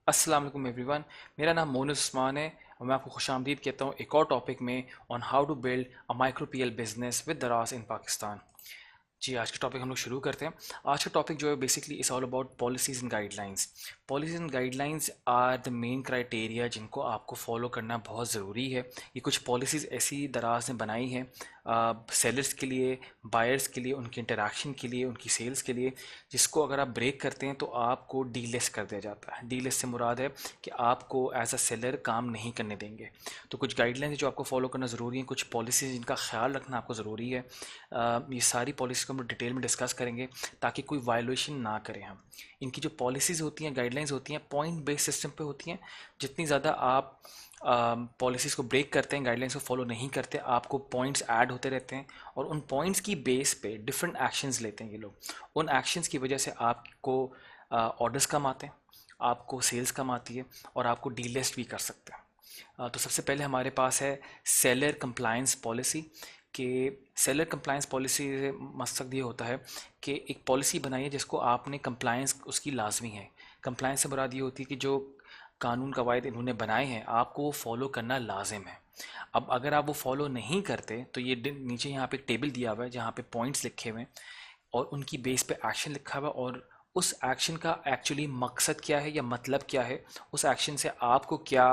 अस्सलाम वालेकुम एवरीवन। मेरा नाम मोनस उस्मान है और मैं आपको खुशामदीद कहता हूँ एक और टॉपिक में on how to build a micro PL business with Daraz in Pakistan. जी, आज का टॉपिक हम लोग शुरू करते हैं। आज का टॉपिक जो है basically is all about policies and guidelines. Policies and guidelines are the main criteria जिनको आपको फॉलो करना बहुत ज़रूरी है। ये कुछ पॉलिसीज़ ऐसी दराज ने बनाई हैं सेलर्स के लिए, बायर्स के लिए, उनके इंटरेक्शन के लिए, उनकी सेल्स के लिए, जिसको अगर आप ब्रेक करते हैं तो आपको डीलिस्ट कर दिया जाता है। डीलिस्ट से मुराद है कि आपको एज अ सेलर काम नहीं करने देंगे। तो कुछ गाइडलाइंस जो आपको फॉलो करना ज़रूरी है, कुछ पॉलिसीज़ जिनका ख्याल रखना आपको ज़रूरी है। ये सारी पॉलिसी को हम डिटेल में डिस्कस करेंगे ताकि कोई वायलेशन ना करें हम। इनकी जो पॉलिसीज़ होती हैं, गाइडलाइंस होती हैं, पॉइंट बेस्ड सिस्टम पे होती हैं। जितनी ज़्यादा आप पॉलिसीज़ को ब्रेक करते हैं, गाइडलाइंस को फॉलो नहीं करते, आपको पॉइंट्स ऐड होते रहते हैं और उन पॉइंट्स की बेस पे डिफरेंट एक्शंस लेते हैं ये लोग। उन एक्शंस की वजह से आपको ऑर्डर्स कम आते हैं, आपको सेल्स कम आती है और आपको डीलिस्ट भी कर सकते हैं। तो सबसे पहले हमारे पास है सेलर कंप्लायंस पॉलिसी। कि सेलर कंप्लायंस पॉलिसी से मकसद ये होता है कि एक पॉलिसी बनाइए जिसको आपने कंप्लायंस उसकी लाजमी है। कंप्लायंस से मुराद ये होती है कि जो कानून कवायद इन्होंने बनाए हैं आपको वो फॉलो करना लाजिम है। अब अगर आप वो फॉलो नहीं करते तो ये नीचे यहाँ पे एक टेबल दिया हुआ है जहाँ पे पॉइंट्स लिखे हुए हैं और उनकी बेस पे एक्शन लिखा हुआ है और उस एक्शन का एक्चुअली मकसद क्या है या मतलब क्या है, उस एक्शन से आपको क्या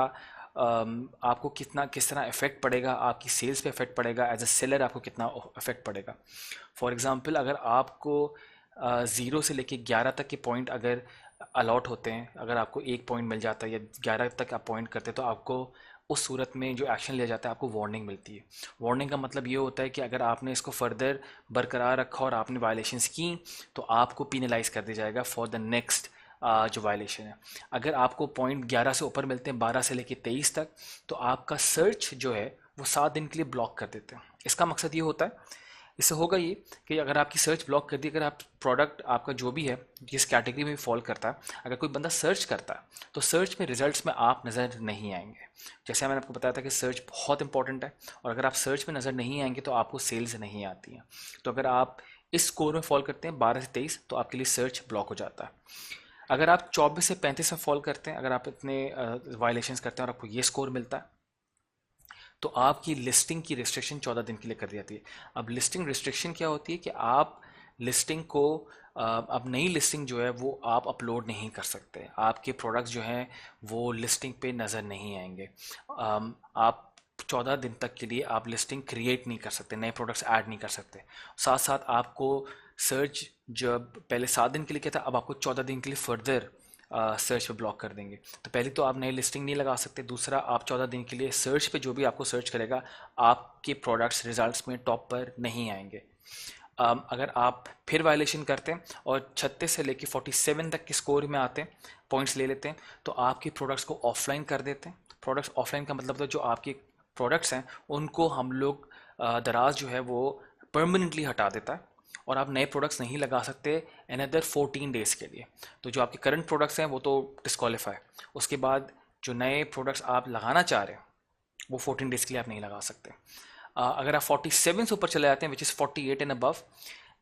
आपको कितना किस तरह इफेक्ट पड़ेगा, आपकी सेल्स पे इफेक्ट पड़ेगा, एज अ सेलर आपको कितना इफेक्ट पड़ेगा। फॉर एग्जांपल अगर आपको 0 से लेके 11 तक के पॉइंट अगर अलॉट होते हैं, अगर आपको एक पॉइंट मिल जाता है या 11 तक आप पॉइंट करते हैं तो आपको उस सूरत में जो एक्शन लिया जाता है आपको वार्निंग मिलती है। वार्निंग का मतलब ये होता है कि अगर आपने इसको फर्दर बरकरार रखा और आपने वायलेशंस की तो आपको पीनलाइज कर दिया जाएगा फॉर द नेक्स्ट जो वायलेशन है। अगर आपको पॉइंट 11 से ऊपर मिलते हैं, 12 से लेके 23 तक, तो आपका सर्च जो है वो 7 दिन के लिए ब्लॉक कर देते हैं। इसका मकसद ये होता है, इससे होगा ये कि अगर आपकी सर्च ब्लॉक कर दी, अगर आप प्रोडक्ट आपका जो भी है जिस कैटेगरी में भी फॉल करता है, अगर कोई बंदा सर्च करता है तो सर्च में रिजल्ट्स में आप नज़र नहीं आएंगे। जैसे मैंने आपको बताया था कि सर्च बहुत इंपॉर्टेंट है और अगर आप सर्च में नज़र नहीं आएंगे तो आपको सेल्स नहीं आती हैं। तो अगर आप इस स्कोर में फॉल करते हैं 12 से 23 तो आपके लिए सर्च ब्लॉक हो जाता है। अगर आप 24 से 35 में फॉल करते हैं, अगर आप इतने वायलेशंस करते हैं और आपको ये स्कोर मिलता है तो आपकी लिस्टिंग की रिस्ट्रिक्शन 14 दिन के लिए कर दी जाती है। अब लिस्टिंग रिस्ट्रिक्शन क्या होती है कि आप लिस्टिंग को अब नई लिस्टिंग जो है वो आप अपलोड नहीं कर सकते, आपके प्रोडक्ट्स जो हैं वो लिस्टिंग पे नज़र नहीं आएंगे। आप 14 दिन तक के लिए आप लिस्टिंग क्रिएट नहीं कर सकते, नए प्रोडक्ट्स ऐड नहीं कर सकते। साथ साथ आपको सर्च जब पहले 7 दिन के लिए क्या था, अब आपको 14 दिन के लिए फर्दर सर्च पे ब्लॉक कर देंगे। तो पहले तो आप नई लिस्टिंग नहीं लगा सकते, दूसरा आप 14 दिन के लिए सर्च पे जो भी आपको सर्च करेगा आपके प्रोडक्ट्स रिजल्ट्स में टॉप पर नहीं आएंगे। अगर आप फिर वायलेशन करते हैं और 36 से लेके 47 तक के स्कोर में आते हैं, पॉइंट्स ले लेते हैं, तो आपके प्रोडक्ट्स को ऑफलाइन कर देते हैं। प्रोडक्ट्स ऑफलाइन का मतलब तो जो आपके प्रोडक्ट्स हैं उनको हम लोग दराज जो है वो परमानेंटली हटा देता है और आप नए प्रोडक्ट्स नहीं लगा सकते अनदर 14 डेज़ के लिए। तो जो आपके करंट प्रोडक्ट्स हैं वो तो डिस्क्वालीफाई, उसके बाद जो नए प्रोडक्ट्स आप लगाना चाह रहे हैं वो 14 डेज़ के लिए आप नहीं लगा सकते। अगर आप 47 से ऊपर चले जाते हैं which is 48 and above,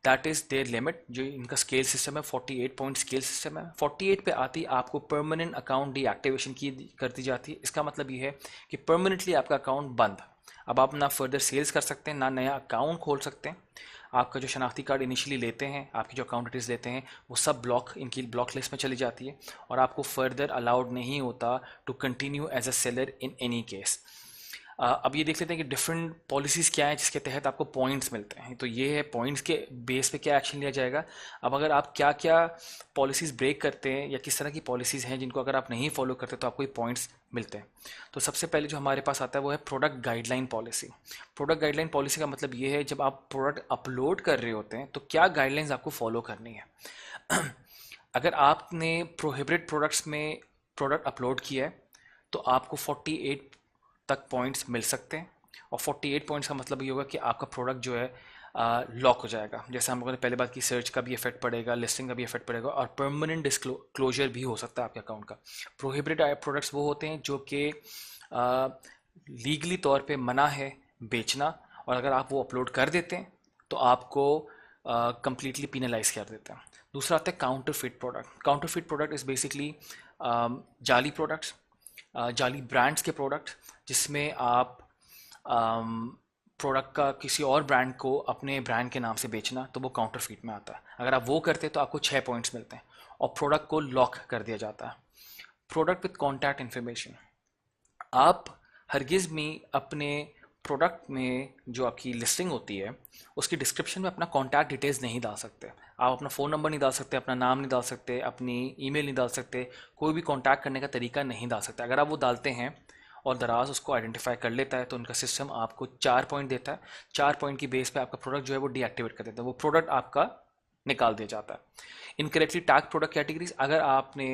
that is their limit. जो इनका स्केल सिस्टम है 48 पॉइंट स्केल सिस्टम है, 48 पे आती है आपको परमानेंट अकाउंट डीएक्टिवेशन की कर दी जाती है। इसका मतलब ये है कि परमानेंटली आपका अकाउंट बंद। अब आप ना फर्दर सेल्स कर सकते हैं ना नया अकाउंट खोल सकते हैं। आपका जो शनाख्ती कार्ड इनिशियली लेते हैं, आपकी जो अकाउंट डिटेल्स लेते हैं वो सब ब्लॉक इनकी ब्लॉक लिस्ट में चली जाती है और आपको फर्दर अलाउड नहीं होता to continue as a seller in any case. अब ये देख लेते हैं कि डिफरेंट पॉलिसीज़ क्या है जिसके तहत आपको पॉइंट्स मिलते हैं। तो ये है पॉइंट्स के बेस पे क्या एक्शन लिया जाएगा। अब अगर आप क्या क्या पॉलिसीज़ ब्रेक करते हैं या किस तरह की पॉलिसीज़ हैं जिनको अगर आप नहीं फॉलो करते तो आपको ये पॉइंट्स मिलते हैं। तो सबसे पहले जो हमारे पास आता है वो है product guideline policy. Product guideline policy का मतलब ये है जब आप प्रोडक्ट अपलोड कर रहे होते हैं तो क्या गाइडलाइंस आपको फॉलो करनी है। अगर आपने प्रोहिबिटेड प्रोडक्ट्स में प्रोडक्ट अपलोड किया है तो आपको 48 तक पॉइंट्स मिल सकते हैं और 48 पॉइंट्स का मतलब ये होगा कि आपका प्रोडक्ट जो है लॉक हो जाएगा। जैसे हम लोगों ने पहले बात की, सर्च का भी इफेक्ट पड़ेगा, लिस्टिंग का भी इफेक्ट पड़ेगा और परमानेंट डिस्क्लोजर भी हो सकता है आपके अकाउंट का। प्रोहिबिटेड प्रोडक्ट्स वो होते हैं जो कि लीगली तौर पे मना है बेचना और अगर आप वो अपलोड कर देते हैं तो आपको कंप्लीटली पीनलाइज कर देते हैं। दूसरा आता है counterfeit product. Counterfeit product is basically जाली प्रोडक्ट्स, जाली ब्रांड्स के प्रोडक्ट, जिसमें आप प्रोडक्ट का किसी और ब्रांड को अपने ब्रांड के नाम से बेचना, तो वो काउंटरफीट में आता है। अगर आप वो करते हैं तो आपको 6 पॉइंट्स मिलते हैं और प्रोडक्ट को लॉक कर दिया जाता है। प्रोडक्ट विथ कॉन्टैक्ट इन्फॉर्मेशन, आप हरगिज़ में अपने प्रोडक्ट में जो आपकी लिस्टिंग होती है उसकी डिस्क्रिप्शन में अपना कॉन्टैक्ट डिटेल्स नहीं डाल सकते। आप अपना फ़ोन नंबर नहीं डाल सकते, अपना नाम नहीं डाल सकते, अपनी ईमेल नहीं डाल सकते, कोई भी कॉन्टैक्ट करने का तरीका नहीं डाल सकते। अगर आप वो डालते हैं और दराज उसको आइडेंटिफाई कर लेता है तो उनका सिस्टम आपको 4 पॉइंट देता है। 4 पॉइंट की बेस पे आपका प्रोडक्ट जो है वो डीएक्टिवेट कर देता है, वो प्रोडक्ट आपका निकाल दिया जाता है। इनकरेक्टली टैग प्रोडक्ट कैटेगरीज, अगर आपने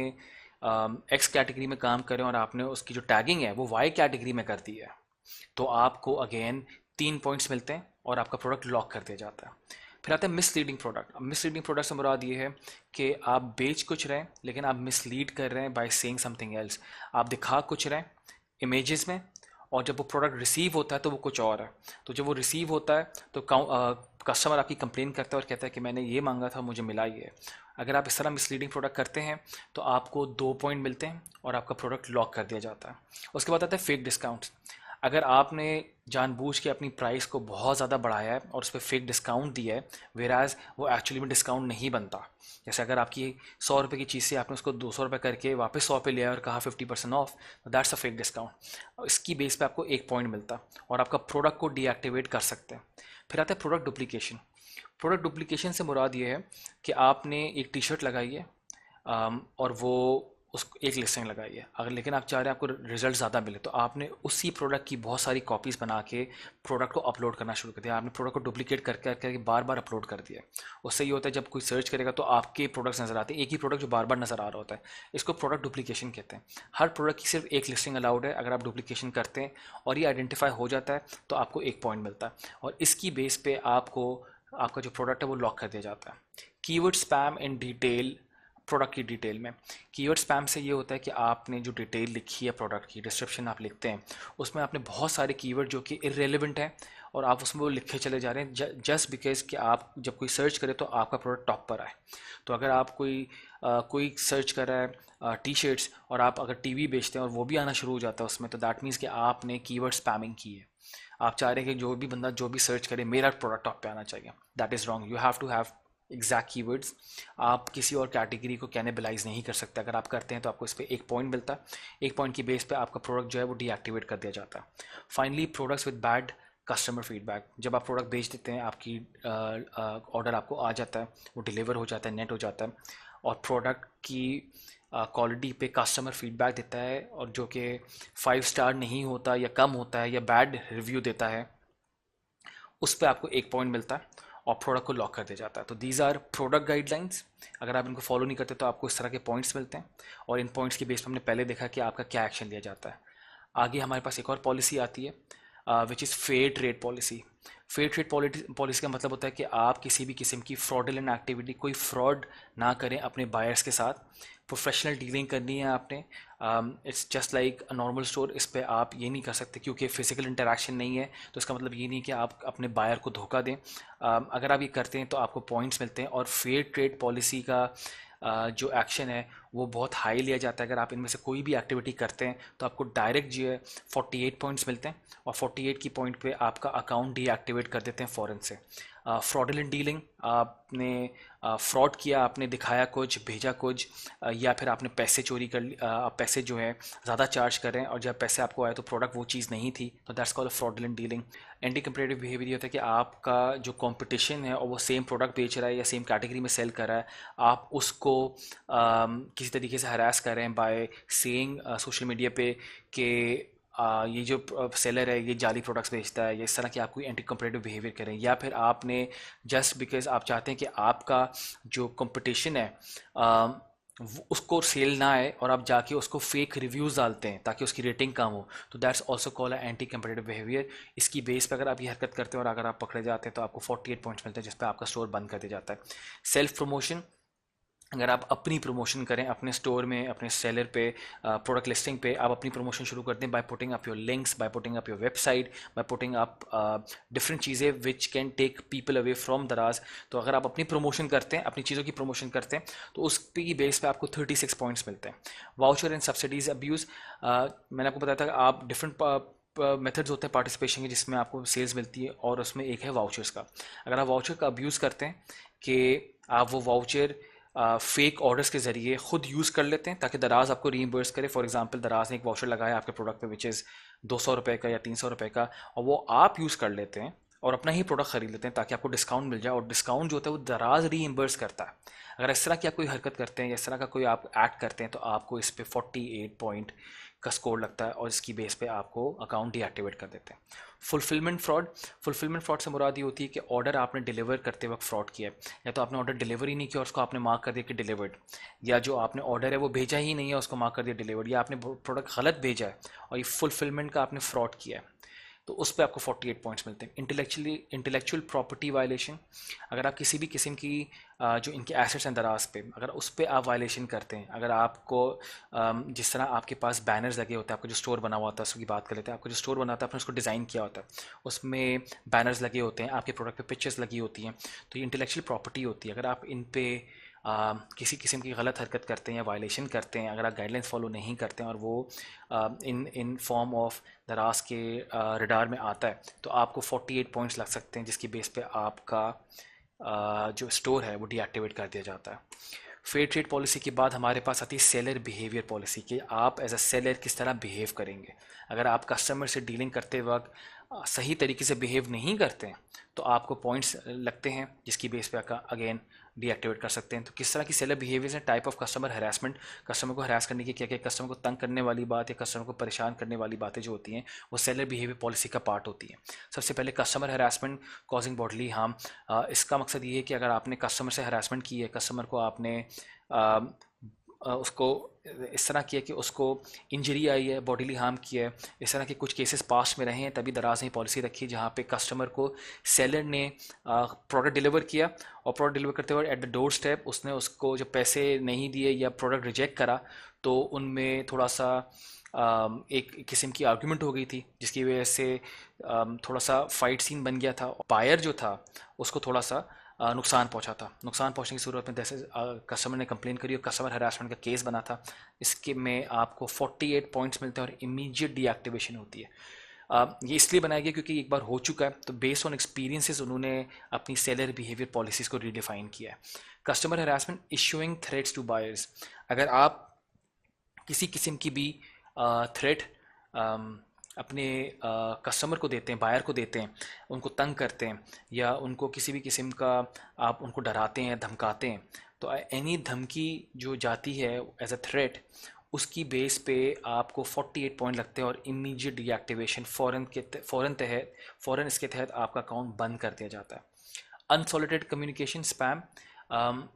एक्स कैटेगरी में काम करें और आपने उसकी जो टैगिंग है वो वाई कैटेगरी में कर दी है, तो आपको अगेन 3 पॉइंट्स मिलते हैं और आपका प्रोडक्ट लॉक कर दिया जाता है। फिर आता है मिसलीडिंग प्रोडक्ट। अब मिसलीडिंग प्रोडक्ट से मुराद ये है कि आप बेच कुछ रहे हैं लेकिन आप मिसलीड कर रहे हैं बाय सेइंग समथिंग एल्स। आप दिखा कुछ रहे हैं इमेजेस में और जब वो प्रोडक्ट रिसीव होता है तो वो कुछ और है। तो जब वो रिसीव होता है तो कस्टमर आपकी कंप्लेन करता है और कहता है कि मैंने ये मांगा था, मुझे मिला ये। अगर आप इस तरह मिसलीडिंग प्रोडक्ट करते हैं तो आपको 2 पॉइंट मिलते हैं और आपका प्रोडक्ट लॉक कर दिया जाता है। उसके बाद आता है फेक डिस्काउंट्स। अगर आपने जानबूझ के अपनी प्राइस को बहुत ज़्यादा बढ़ाया है और उस पर फेक डिस्काउंट दिया है, वेराज वो एक्चुअली में डिस्काउंट नहीं बनता। जैसे अगर आपकी 100 रुपये की चीज़ से आपने उसको 200 रुपये करके वापस 100 पे लिया और कहा 50% ऑफ, तो दैट्स अ फेक डिस्काउंट। इसकी बेस पे आपको 1 पॉइंट मिलता और आपका प्रोडक्ट को डीएक्टिवेट कर सकते हैं। फिर आता है प्रोडक्ट डुप्लीकेशन। प्रोडक्ट डुप्लीकेशन से मुराद ये है कि आपने एक टी शर्ट लगाई है और वो उस एक लिस्टिंग लगाई है, अगर लेकिन आप चाह रहे हैं आपको रिजल्ट ज़्यादा मिले, तो आपने उसी प्रोडक्ट की बहुत सारी कॉपीज़ बना के प्रोडक्ट को अपलोड करना शुरू कर दिया। आपने प्रोडक्ट को डुप्लीकेट करके बार बार अपलोड कर दिया। उससे ये होता है जब कोई सर्च करेगा तो आपके प्रोडक्ट्स नज़र आते हैं, एक ही प्रोडक्ट जो बार बार नज़र आ रहा होता है। इसको प्रोडक्ट डुप्लीकेशन कहते हैं। हर प्रोडक्ट की सिर्फ एक लिस्टिंग अलाउड है। अगर आप डुप्लीकेशन करते हैं और ये आइडेंटिफाई हो जाता है तो आपको 1 पॉइंट मिलता है और इसकी बेस पे आपको आपका जो प्रोडक्ट है वो लॉक कर दिया जाता है। Keyword spam in detail, product की डिटेल में। कीवर्ड स्पैम से ये होता है कि आपने जो डिटेल लिखी है प्रोडक्ट की, डिस्क्रिप्शन आप लिखते हैं, उसमें आपने बहुत सारे कीवर्ड जो कि इररेलेवेंट हैं और आप उसमें वो लिखे चले जा रहे हैं जस्ट बिकॉज कि आप जब कोई सर्च करे तो आपका प्रोडक्ट टॉप पर आए। तो अगर आप कोई सर्च कर रहा है टी शर्ट्स और आप अगर टीवी बेचते हैं और वो भी आना शुरू हो जाता है उसमें, तो दैट मीन्स कि आपने कीवर्ड स्पैमिंग की है। आप चाह रहे हैं कि जो भी बंदा जो भी सर्च करे मेरा प्रोडक्ट टॉप पे आना चाहिए। That is wrong. You have to have exact keywords. आप किसी और कैटेगरी को कैनिबलाइज नहीं कर सकते। अगर आप करते हैं तो आपको इस पर 1 पॉइंट मिलता है। 1 पॉइंट की बेस पे आपका प्रोडक्ट जो है वो डीएक्टिवेट कर दिया जाता है। Finally products with bad customer feedback. जब आप प्रोडक्ट बेच देते हैं, आपकी ऑर्डर आपको आ जाता है, वो डिलीवर हो जाता है, नेट हो जाता है और प्रोडक्ट की क्वालिटी पे कस्टमर फीडबैक देता है और जो कि 5 स्टार नहीं होता या कम होता है या बैड रिव्यू देता है, उस पर आपको 1 पॉइंट मिलता है और प्रोडक्ट को लॉक कर दिया जाता है। तो दीज आर प्रोडक्ट गाइडलाइंस। अगर आप इनको फॉलो नहीं करते तो आपको इस तरह के पॉइंट्स मिलते हैं और इन पॉइंट्स के बेस पर हमने पहले देखा कि आपका क्या एक्शन लिया जाता है। आगे हमारे पास एक और पॉलिसी आती है which is fair trade policy. Fair trade policy का मतलब होता है कि आप किसी भी किस्म की फ्रॉडुलेंट एक्टिविटी, कोई फ्रॉड ना करें अपने बायर्स के साथ। प्रोफेशनल डीलिंग करनी है आपने। It's just like a normal store. इस पे आप ये नहीं कर सकते क्योंकि फिजिकल इंटरेक्शन नहीं है, तो इसका मतलब ये नहीं कि आप अपने बायर को धोखा दें। अगर आप ये करते हैं तो आपको पॉइंट्स मिलते हैं और फेयर ट्रेड पॉलिसी का जो एक्शन है वो बहुत हाई लिया जाता है। अगर आप इनमें से कोई भी एक्टिविटी करते हैं तो आपको डायरेक्ट जो है 48 पॉइंट्स मिलते हैं और 48 की पॉइंट पे आपका अकाउंट डीएक्टिवेट कर देते हैं फ़ौरन से। फ्रॉडुलेंट डीलिंग, आपने फ्रॉड किया, आपने दिखाया कुछ, भेजा कुछ, या फिर आपने पैसे चोरी कर आप पैसे जो है ज़्यादा चार्ज कर रहे हैं और जब पैसे आपको आए तो प्रोडक्ट वो चीज़ नहीं थी, तो that's called fraudulent dealing. Anti competitive behaviour होता है कि आपका जो कंपटीशन है और वो सेम प्रोडक्ट बेच रहा है या सेम कैटेगरी में सेल कर रहा है, आप उसको किसी तरीके से हरास कर रहे हैं बाय सेइंग सोशल मीडिया पे कि ये जो सेलर है ये जाली प्रोडक्ट्स बेचता है, या इस तरह की आप कोई एंटी कम्पिटिटिव बिहेवियर करें। या फिर आपने जस्ट बिकॉज आप चाहते हैं कि आपका जो कंपटीशन है उसको सेल ना आए और आप जाके उसको फेक रिव्यूज़ डालते हैं ताकि उसकी रेटिंग कम हो, तो दैट्स ऑल्सो कॉल है एंटी कम्पिटिटिव बिहेवियर। इसकी बेस पर अगर आप ये हरकत करते हैं और अगर आप पकड़े जाते हैं तो आपको 48 पॉइंट्स मिलते हैं जिस पर आपका स्टोर बंद कर दिया जाता है। सेल्फ प्रमोशन, अगर आप अपनी प्रमोशन करें अपने स्टोर में, अपने सेलर पे, प्रोडक्ट लिस्टिंग पे, आप अपनी प्रमोशन शुरू कर दें by putting up your links, by putting up your website, by putting up different चीज़ें which can take people away from Daraz. तो अगर आप अपनी प्रमोशन करते हैं, अपनी चीज़ों की प्रमोशन करते हैं, तो उस की बेस पे आपको 36 पॉइंट्स मिलते हैं। वाउचर एंड सब्सिडीज अब्यूज़, मैंने आपको बताया था कि आप डिफरेंट मेथड्स होते हैं पार्टिसिपेशन के जिसमें आपको सेल्स मिलती है, और उसमें एक है वाउचर्स का। अगर आप वाउचर का अब्यूज़ करते हैं कि आप वो वाउचर फेक ऑर्डर्स के ज़रिए खुद यूज़ कर लेते हैं ताकि दराज आपको रीइंबर्स करे। फॉर एग्जांपल, दराज ने एक वाउचर लगाया आपके प्रोडक्ट पे विच इज़ 200 रुपये का या 300 रुपये का, और वो आप यूज़ कर लेते हैं और अपना ही प्रोडक्ट ख़रीद लेते हैं ताकि आपको डिस्काउंट मिल जाए, और डिस्काउंट जो होता है वो दराज रीइंबर्स करता है। अगर इस तरह की आप कोई हरकत करते हैं या इस तरह का कोई आप एक्ट करते हैं तो आपको इस पर 48 पॉइंट का स्कोर लगता है, और इसकी बेस पे आपको अकाउंट डीएक्टिवेट कर देते हैं। फुलफिलमेंट फ्रॉड से मुराद ये होती है कि ऑर्डर आपने डिलीवर करते वक्त फ्रॉड किया है, या तो आपने ऑर्डर डिलीवर ही नहीं किया और उसको आपने मार्क कर दिया कि डिलीवर्ड, या जो आपने ऑर्डर है वो भेजा ही नहीं है उसको मार्क कर दिया डिलीवर्ड, या आपने प्रोडक्ट गलत भेजा है और ये फुलफिलमेंट का आपने फ्रॉड किया है, तो उस पर आपको 48 पॉइंट्स मिलते हैं। इंटेलेक्चुअल प्रॉपर्टी वायलेशन, अगर आप किसी भी किस्म की जो इनके एसेट्स हैं दराज पे, अगर उस पर आप वायलेशन करते हैं, अगर आपको जिस तरह आपके पास बैनर्स लगे होते हैं, आपका जो स्टोर बना हुआ होता है उसकी बात कर लेते हैं, आपका जो स्टोर बना होता है आपने उसको डिज़ाइन किया होता है, उसमें बैनर्स लगे होते हैं, आपके प्रोडक्ट पे पिक्चर्स लगी होती हैं, तो ये इंटेलेक्चुअल प्रॉपर्टी होती है। अगर आप इन पे किसी किस्म की गलत हरकत करते हैं या वायलेशन करते हैं, अगर आप गाइडलाइंस फॉलो नहीं करते हैं और वो इन फॉर्म ऑफ दराज के रडार में आता है, तो आपको 48 पॉइंट्स लग सकते हैं, जिसकी बेस पे आपका जो स्टोर है वो डीएक्टिवेट कर दिया जाता है। फेयर ट्रेड पॉलिसी के बाद हमारे पास आती है सेलर बिहेवियर पॉलिसी, कि आप एज अ सेलर किस तरह बिहेव करेंगे। अगर आप कस्टमर से डीलिंग करते वक्त सही तरीके से बिहेव नहीं करते हैं तो आपको पॉइंट्स लगते हैं, जिसकी बेस पे अगेन डीएक्टिवेट कर सकते हैं। तो किस तरह की सेलर बिहेवियर्स हैं, type of customer harassment, customer को हरास करने की क्या क्या, कस्टमर को तंग करने वाली बात या कस्टमर को परेशान करने वाली बातें जो होती हैं वो सेलर बिहेवियर पॉलिसी का पार्ट होती है। सबसे पहले customer harassment causing bodily harm, इसका मकसद ये है कि अगर आपने कस्टमर से हरासमेंट की है, कस्टमर को आपने उसको इस तरह किया कि उसको इंजरी आई है, बॉडीली हार्म किया है, इस तरह के कुछ केसेस पास्ट में रहे हैं, तभी दराज ने पॉलिसी रखी जहाँ पे कस्टमर को सेलर ने प्रोडक्ट डिलीवर किया, और प्रोडक्ट डिलीवर करते वक्त एट द डोर स्टेप उसने उसको जो पैसे नहीं दिए या प्रोडक्ट रिजेक्ट करा, तो उनमें थोड़ा सा एक किस्म की आर्गुमेंट हो गई थी, जिसकी वजह से थोड़ा सा फाइट सीन बन गया था। बायर जो था उसको थोड़ा सा नुकसान पहुंचा था। नुकसान पहुंचने की सूरत में जैसे कस्टमर ने कंप्लेन करी और कस्टमर हरासमेंट का केस बना था, इसके में आपको 48 पॉइंट्स मिलते हैं और इमीडिएट डीएक्टिवेशन होती है। ये इसलिए बनाया गया क्योंकि एक बार हो चुका है, तो बेस्ड ऑन एक्सपीरियंसेस उन्होंने अपनी सेलर बिहेवियर पॉलिसीज को रीडिफाइन किया है। Customer harassment issuing threats to buyers, अगर आप किसी किस्म की भी थ्रेट अपने कस्टमर को देते हैं, बायर को देते हैं, उनको तंग करते हैं या उनको किसी भी किस्म का आप उनको डराते हैं, धमकाते हैं, तो एनी धमकी जो जाती है एज अ थ्रेट, उसकी बेस पे आपको 48 पॉइंट लगते हैं और इमीडिएट डीएक्टिवेशन फ़ौरन इसके तहत आपका अकाउंट बंद कर दिया जाता है। अनसॉलिटेड कम्युनिकेशन स्पैम,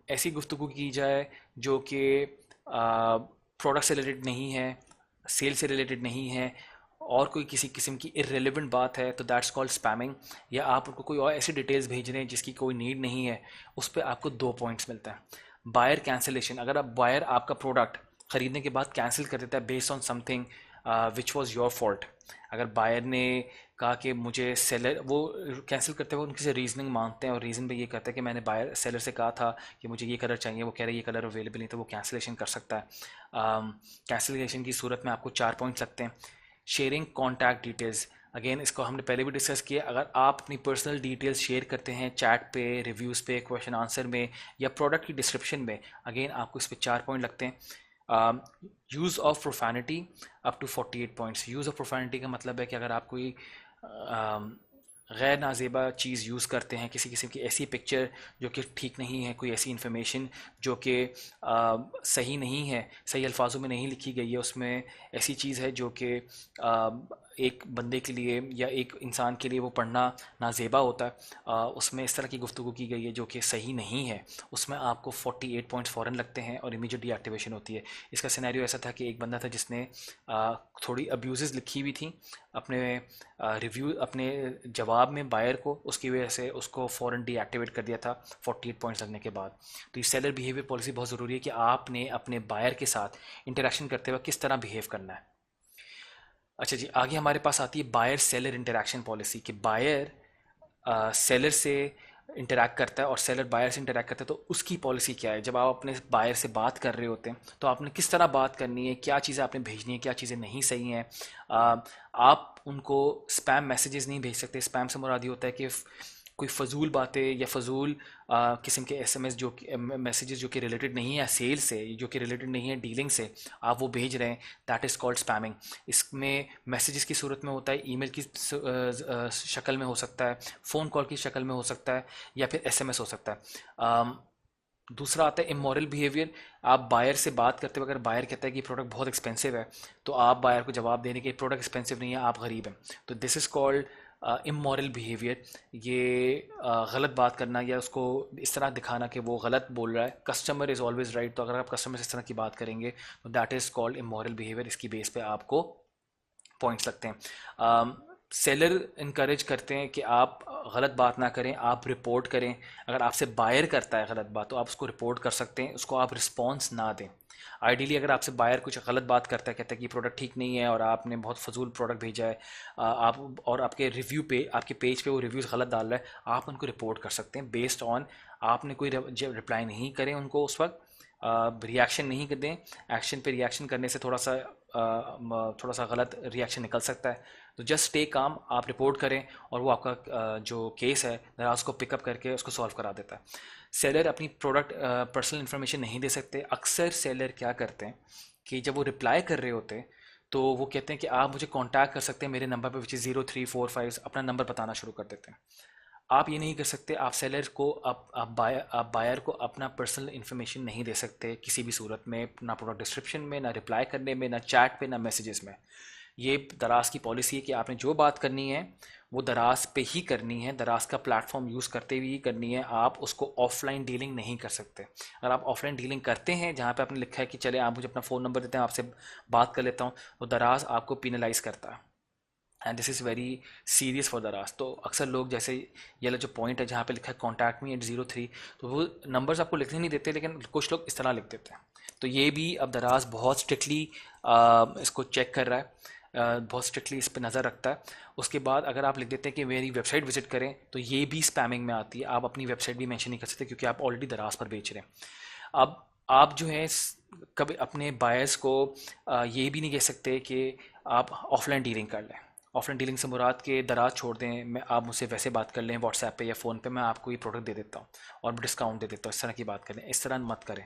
ऐसी गुफ्तगू की जाए जो कि प्रोडक्ट से रिलेटेड नहीं है, सेल से रिलेटेड नहीं है, और कोई किसी किस्म की इररेलेवेंट बात है, तो दैट्स कॉल्ड स्पैमिंग। या आप उनको कोई और ऐसी डिटेल्स भेज रहे हैं जिसकी कोई नीड नहीं है, उस पर आपको 2 पॉइंट्स मिलता है। बायर कैंसिलेशन, अगर आप बायर आपका प्रोडक्ट ख़रीदने के बाद कैंसिल कर देता है based on something which was your fault, अगर बायर ने कहा कि मुझे सेलर, वो कैंसिल करते हुए उनकी से रीजनिंग मांगते हैं और रीज़न पे ये कहता है कि मैंने बायर सेलर से कहा था कि मुझे ये कलर चाहिए, वो कह रहे हैं ये कलर अवेलेबल नहीं, तो वो कैंसिलेशन कर सकता है। कैंसिलेशन की सूरत में आपको 4 पॉइंट्स लगते हैं। शेयरिंग कॉन्टैक्ट डिटेल्स, अगेन इसको हमने पहले भी डिस्कस किया, अगर आप अपनी पर्सनल डिटेल्स शेयर करते हैं चैट पे, रिव्यूज़ पे, क्वेश्चन आंसर में या प्रोडक्ट की डिस्क्रिप्शन में, अगेन आपको इस पर 4 पॉइंट लगते हैं। Use of profanity up to 48 points. Use of profanity का मतलब है कि अगर आप कोई गैर नाजेबा चीज़ यूज़ करते हैं, किसी किस्म की ऐसी पिक्चर जो कि ठीक नहीं है, कोई ऐसी इन्फॉर्मेशन जो कि सही नहीं है, सही अल्फाजों में नहीं लिखी गई है, उसमें ऐसी चीज़ है जो कि एक बंदे के लिए या एक इंसान के लिए वो पढ़ना नाजेबा होता है। उसमें इस तरह की गुफ्तगू की गई है जो कि सही नहीं है। उसमें आपको 48 पॉइंट्स फ़ौरन लगते हैं और इमीडिएट डीएक्टिवेशन होती है। इसका सिनेरियो ऐसा था कि एक बंदा था जिसने थोड़ी अब्यूज़ लिखी हुई थी अपने रिव्यू, अपने जवाब में बायर को, उसकी वजह से उसको फ़ौरन डीएक्टिवेट कर दिया था 48 पॉइंट्स लगने के बाद। तो ये सेलर बिहेवियर पॉलिसी बहुत ज़रूरी है कि आपने अपने बायर के साथ इंटरेक्शन करते हुए किस तरह बिहेव करना है। अच्छा जी, आगे हमारे पास आती है बायर सेलर इंटरेक्शन पॉलिसी कि बायर सेलर से इंटरैक्ट करता है और सेलर बायर से इंटरैक्ट करता है, तो उसकी पॉलिसी क्या है। जब आप अपने बायर से बात कर रहे होते हैं तो आपने किस तरह बात करनी है, क्या चीज़ें आपने भेजनी है, क्या चीज़ें नहीं सही हैं। आ, आप उनको स्पैम मैसेजेस नहीं भेज सकते। स्पैम से मुराद ये होता है कि कोई फजूल बातें या फजूल किस्म के एसएमएस जो कि मैसेजेस जो कि रिलेटेड नहीं है सेल से, जो कि रिलेटेड नहीं है डीलिंग से, आप वो भेज रहे हैं, दैट इज़ कॉल्ड स्पैमिंग। इसमें मैसेजेस की सूरत में होता है, ईमेल की शक्ल में हो सकता है, फ़ोन कॉल की शक्ल में हो सकता है, या फिर एसएमएस हो सकता है। दूसरा आता है इमोरल बिहेवियर। आप बायर से बात करते हुए अगर बायर कहता है कि प्रोडक्ट बहुत एक्सपेंसिव है, तो आप बायर को जवाब देने के प्रोडक्ट एक्सपेंसिव नहीं है, आप गरीब हैं, तो this is called immoral behaviour. ये गलत बात करना या उसको इस तरह दिखाना कि वो गलत बोल रहा है। कस्टमर इज़ ऑलवेज राइट, तो अगर आप कस्टमर से इस तरह की बात करेंगे तो that is called immoral behaviour. इसकी बेस पे आपको पॉइंट्स लगते हैं। सेलर इनकरेज करते हैं कि आप गलत बात ना करें, आप रिपोर्ट करें। अगर आपसे बायर करता है गलत बात तो आप उसको रिपोर्ट कर सकते हैं, उसको आप रिस्पॉन्स ना दें। आइडियली अगर आपसे बायर कुछ गलत बात करता है, कहता है कि प्रोडक्ट ठीक नहीं है और आपने बहुत फजूल प्रोडक्ट भेजा है, आप और आपके रिव्यू पे, आपके पेज पे वो रिव्यूज़ गलत डाल रहा है, आप उनको रिपोर्ट कर सकते हैं बेस्ड ऑन, आपने कोई रिप्लाई नहीं करें उनको उस वक्त, रिएक्शन नहीं कर दें। एक्शन पे रिएक्शन करने से थोड़ा सा गलत रिएक्शन निकल सकता है। तो जस्ट स्टे काम, आप रिपोर्ट करें और वो आपका जो केस है ज़रा उसको पिकअप करके उसको सॉल्व करा देता है। सेलर अपनी प्रोडक्ट पर्सनल इन्फॉर्मेशन नहीं दे सकते। अक्सर सेलर क्या करते हैं कि जब वो रिप्लाई कर रहे होते हैं तो वो कहते हैं कि आप मुझे कांटेक्ट कर सकते हैं मेरे नंबर पर, विच इज़ 0345, अपना नंबर बताना शुरू कर देते हैं। आप ये नहीं कर सकते। आप सेलर को, आप बायर को अपना पर्सनल इन्फॉर्मेशन नहीं दे सकते किसी भी सूरत में, ना प्रोडक्ट डिस्क्रिप्शन में, ना रिप्लाई करने में, ना चैट पे, ना मैसेजेस में। ये दराज की पॉलिसी है कि आपने जो बात करनी है वो दराज पे ही करनी है, दराज का प्लेटफॉर्म यूज़ करते हुए ही करनी है। आप उसको ऑफलाइन डीलिंग नहीं कर सकते। अगर आप ऑफलाइन डीलिंग करते हैं जहाँ पे आपने लिखा है कि चले आप मुझे अपना फ़ोन नंबर देते हैं, आपसे बात कर लेता हूँ, तो दराज आपको पिनलाइज करता है, and this is very serious for दराज। तो अक्सर लोग, जैसे ये वाला जो पॉइंट है जहाँ पे लिखा है कॉन्टैक्ट मी एट 03, तो वो नंबर्स आपको लिखने नहीं देते, लेकिन कुछ लोग इस तरह लिख देते हैं। तो ये भी अब दराज बहुत स्ट्रिक्टली इसको चेक कर रहा है, बहुत स्ट्रिक्टली इस पर नज़र रखता है। उसके बाद अगर आप लिख देते हैं कि मेरी वेबसाइट विजिट करें, तो ये भी स्पैमिंग में आती है। आप अपनी वेबसाइट भी मेंशन नहीं कर सकते क्योंकि आप ऑलरेडी दराज पर बेच रहे हैं। अब आप जो है कभी अपने बायर्स को ये भी नहीं कह सकते कि आप ऑफलाइन डीलिंग कर लें। ऑफलाइन डीलिंग से मुराद के दराज छोड़ दें, मैं आप मुझसे वैसे बात कर लें व्हाट्सएप पे या फ़ोन पे, मैं आपको ये प्रोडक्ट दे देता हूँ और डिस्काउंट दे देता हूँ, इस तरह की बात करें, इस तरह मत करें।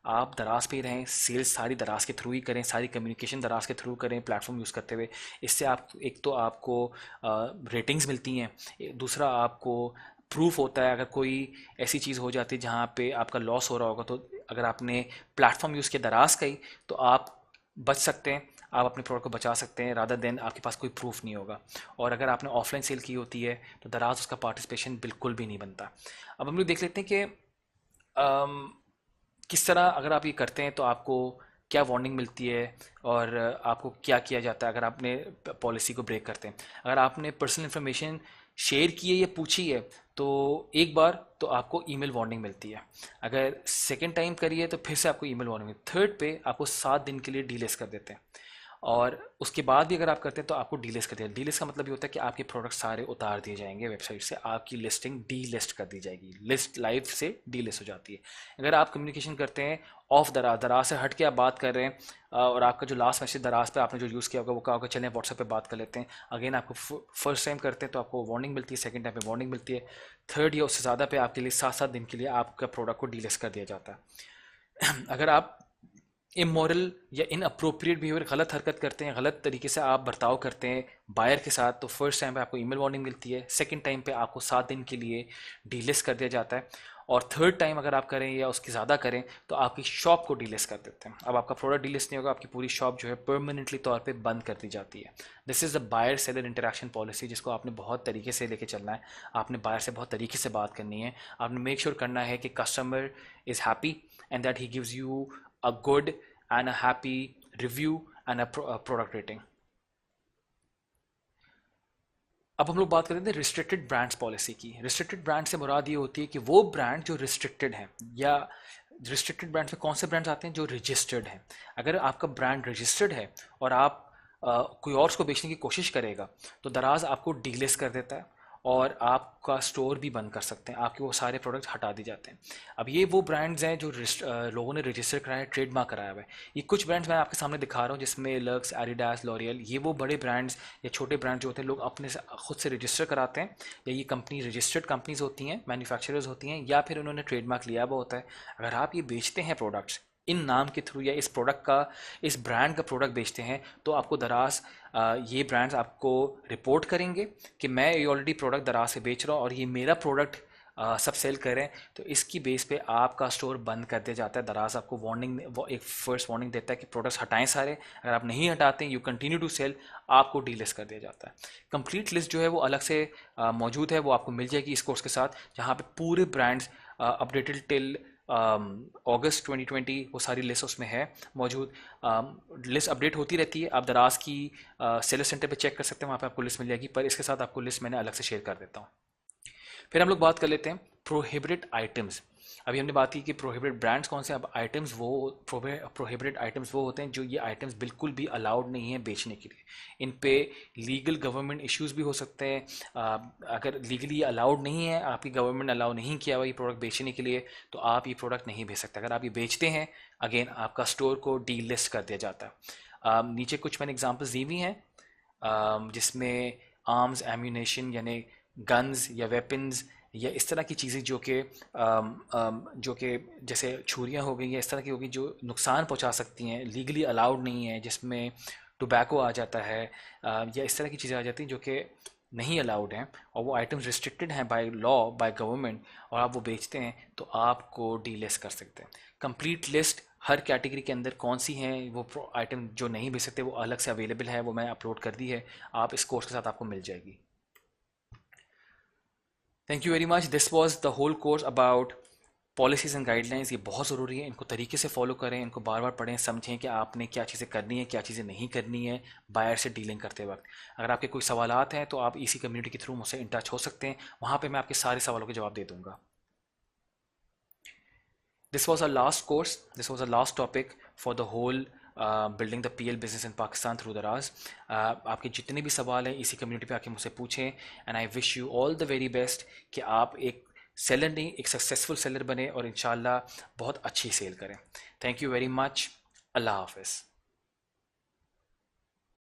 आप दराज पे ही रहें, सेल्स सारी दराज के थ्रू ही करें, सारी कम्युनिकेशन दराज के थ्रू करें प्लेटफॉर्म यूज़ करते हुए। इससे आप, एक तो आपको रेटिंग्स मिलती हैं, दूसरा आपको प्रूफ होता है अगर कोई ऐसी चीज़ हो जाती है जहाँ पे आपका लॉस हो रहा होगा, तो अगर आपने प्लेटफॉर्म यूज़ किया दराज का ही, तो आप बच सकते हैं, आप अपने प्रोडक्ट को बचा सकते हैं, रादर देन आपके पास कोई प्रूफ नहीं होगा। और अगर आपने ऑफलाइन सेल की होती है तो दराज उसका पार्टिसिपेशन बिल्कुल भी नहीं बनता। अब हम लोग देख लेते हैं कि अम, किस तरह अगर आप ये करते हैं तो आपको क्या वार्निंग मिलती है और आपको क्या किया जाता है अगर आपने पॉलिसी को ब्रेक करते हैं। अगर आपने पर्सनल इन्फॉर्मेशन शेयर की है या पूछी है तो एक बार तो आपको ईमेल वार्निंग मिलती है। अगर सेकंड टाइम करिए तो फिर से आपको ईमेल वार्निंग मिलती है। थर्ड पे आपको 7 दिन के लिए डीलेस कर देते हैं, और उसके बाद भी अगर आप करते हैं तो आपको डीलिस्ट कर दिया। डीलिस्ट का मतलब ये होता है कि आपके प्रोडक्ट सारे उतार दिए जाएंगे वेबसाइट से, आपकी लिस्टिंग डी लिस्ट कर दी जाएगी, लिस्ट लाइव से डी लिस्ट हो जाती है। अगर आप कम्युनिकेशन करते हैं ऑफ दराज, दराज से हट के आप बात कर रहे हैं, और आपका जो लास्ट मैसेज दराज पे आपने जो यूज़ किया होगा वो कहा होगा चलें व्हाट्सएप पे बात कर लेते हैं, अगेन आपको फर्स्ट टाइम करते हैं तो आपको वार्निंग मिलती है, सेकंड टाइम पे वार्निंग मिलती है, थर्ड या उससे ज़्यादा पे आपके लिए 7 7 दिन के लिए आपका प्रोडक्ट को डीलिस्ट कर दिया जाता है। अगर आप इमोरल या इन अप्रोप्रिएट बिहेवियर, गलत हरकत करते हैं, गलत तरीके से आप बर्ताव करते हैं बायर के साथ, तो फर्स्ट टाइम पे आपको ईमेल वार्निंग मिलती है, सेकंड टाइम पे आपको 7 दिन के लिए डीलिस्ट कर दिया जाता है। और थर्ड टाइम अगर आप करें या उसकी ज़्यादा करें तो आपकी शॉप को डीलिस्ट कर देते हैं। अब आपका प्रोडक्ट डीलिस्ट नहीं होगा, आपकी पूरी शॉप जो है परमानेंटली तौर पे बंद कर दी जाती है। This is the buyer seller interaction policy, जिसको आपने बहुत तरीके से लेके चलना है। आपने बायर से बहुत तरीके से बात करनी है। आपने मेक श्योर करना है कि customer is happy and that he gives you a good and a happy review and a product rating. अब हम लोग बात करते हैं रिस्ट्रिक्टेड ब्रांड्स पॉलिसी की। रिस्ट्रिक्टेड ब्रांड से मुराद ये होती है कि वो ब्रांड जो रिस्ट्रिक्टेड हैं, या रिस्ट्रिक्टेड ब्रांड्स में कौन से ब्रांड्स आते हैं जो रजिस्टर्ड हैं। अगर आपका ब्रांड रजिस्टर्ड है और आप कोई और उसको बेचने की कोशिश करेगा तो दराज आपको डीलिस्ट कर देता है और आपका स्टोर भी बंद कर सकते हैं, आपके वो सारे प्रोडक्ट्स हटा दिए जाते हैं। अब ये वो ब्रांड्स हैं जो लोगों ने रजिस्टर कराया है, ट्रेडमार्क कराया हुआ है। ये कुछ ब्रांड्स मैं आपके सामने दिखा रहा हूँ, जिसमें लक्स, एडिडास, लॉरियल, ये वो बड़े ब्रांड्स या छोटे ब्रांड जो होते हैं लोग अपने से खुद से रजिस्टर कराते हैं, या ये कंपनी रजिस्टर्ड कंपनीज होती हैं, मैन्युफैक्चरर्स होती हैं, या फिर उन्होंने ट्रेडमार्क लिया हुआ होता है। अगर आप ये बेचते हैं प्रोडक्ट्स इन नाम के थ्रू, या इस प्रोडक्ट का, इस ब्रांड का प्रोडक्ट बेचते हैं, तो आपको दराज ये ब्रांड्स आपको रिपोर्ट करेंगे कि मैं ये ऑलरेडी प्रोडक्ट दराज से बेच रहा हूँ और ये मेरा प्रोडक्ट सब सेल करें, तो इसकी बेस पे आपका स्टोर बंद कर दिया जाता है। दराज आपको वार्निंग, एक फर्स्ट वार्निंग देता है कि प्रोडक्ट्स हटाएं सारे। अगर आप नहीं हटाते, यू कंटिन्यू टू सेल, आपको डीलिस्ट कर दिया जाता है। कंप्लीट लिस्ट जो है वो अलग से मौजूद है, वो आपको मिल जाएगी इस कोर्स के साथ, जहाँ पे पूरे ब्रांड्स अपडेटेड टिल अगस्त 2020 वो सारी लिस्ट उसमें है मौजूद। लिस्ट अपडेट होती रहती है। आप दराज की सेलर सेंटर पे चेक कर सकते हैं, वहाँ पे आपको लिस्ट मिल जाएगी, पर इसके साथ आपको लिस्ट मैंने अलग से शेयर कर देता हूँ। फिर हम लोग बात कर लेते हैं प्रोहिबिटेड आइटम्स। अभी हमने बात की कि प्रोहिबिटेड ब्रांड्स कौन से, अब आइटम्स वो, प्रोहिबिटेड आइटम्स वो होते हैं जो ये आइटम्स बिल्कुल भी अलाउड नहीं है बेचने के लिए। इन पे लीगल गवर्नमेंट इश्यूज भी हो सकते हैं। अगर लीगली अलाउड नहीं है, आपकी गवर्नमेंट अलाउ नहीं किया हुआ ये प्रोडक्ट बेचने के लिए, तो आप ये प्रोडक्ट नहीं बेच सकते। अगर आप ये बेचते हैं, अगेन आपका स्टोर को डी लिस्ट कर दिया जाता है। नीचे कुछ मैंने एग्जाम्पल्स दी हुई हैं, जिसमें आर्म्स, एम्यूनेशन यानी गन्स या वेपन्स, या इस तरह की चीज़ें जो कि जैसे छुरियाँ हो गई या इस तरह की हो गई जो नुकसान पहुंचा सकती हैं, लीगली अलाउड नहीं है, जिसमें टोबैको आ जाता है, या इस तरह की चीज़ें आ जाती हैं जो कि नहीं अलाउड हैं और वो आइटम्स रिस्ट्रिक्टेड हैं बाय लॉ, बाय गवर्नमेंट, और आप वो बेचते हैं, तो आपको डीलिस्ट कर सकते हैं। कंप्लीट लिस्ट हर कैटेगरी के अंदर कौन सी हैं वो आइटम जो नहीं बेच सकते, वो अलग से अवेलेबल है, वो मैं अपलोड कर दी है, आप इस कोर्स के साथ आपको मिल जाएगी। Thank you very much. This was the whole course about policies and guidelines. ये बहुत ज़रूरी है, इनको तरीके से फॉलो करें, इनको बार बार पढ़ें, समझें कि आपने क्या चीज़ें करनी है, क्या चीज़ें नहीं करनी है बायर से डीलिंग करते वक्त। अगर आपके कोई सवालात हैं तो आप इसी कम्युनिटी के थ्रू मुझसे इन टच हो सकते हैं, वहाँ पे मैं आपके सारे सवालों के जवाब दे दूँगा। This was our last course. This was our last topic for the whole building the PL business in Pakistan through Daraz. आपके जितने भी सवाल हैं इसी कम्युनिटी पे आके मुझसे पूछें, and I wish you all the very best कि आप एक सेलर नहीं, एक सक्सेसफुल सेलर बने और इंशाल्लाह बहुत अच्छी सेल करें। Thank you very much. अल्लाह हाफिज़।